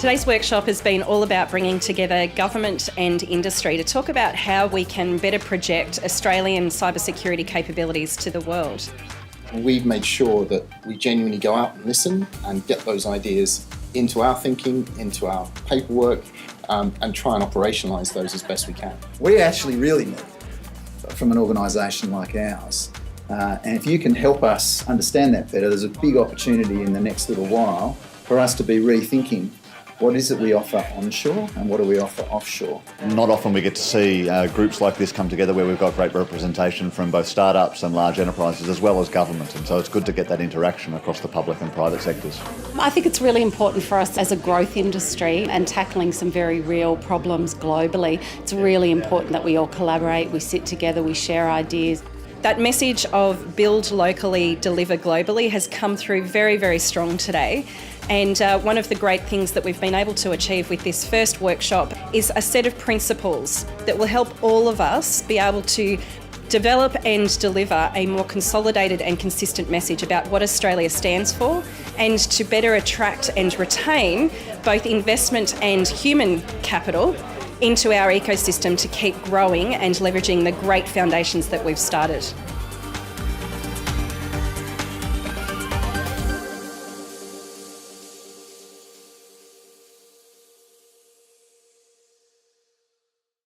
Today's workshop has been all about bringing together government and industry to talk about how we can better project Australian cybersecurity capabilities to the world. We've made sure that we genuinely go out and listen and get those ideas into our thinking, into our paperwork, and try and operationalise those as best we can. We actually really need from an organisation like ours. And if you can help us understand that better, there's a big opportunity in the next little while for us to be rethinking what is it we offer onshore and what do we offer offshore. Not often we get to see groups like this come together where we've got great representation from both startups and large enterprises as well as government, and so it's good to get that interaction across the public and private sectors. I think it's really important for us as a growth industry and tackling some very real problems globally. It's really important that we all collaborate, we sit together, we share ideas. That message of build locally, deliver globally has come through very, very strong today. And one of the great things that we've been able to achieve with this first workshop is a set of principles that will help all of us be able to develop and deliver a more consolidated and consistent message about what Australia stands for, and to better attract and retain both investment and human capital into our ecosystem to keep growing and leveraging the great foundations that we've started.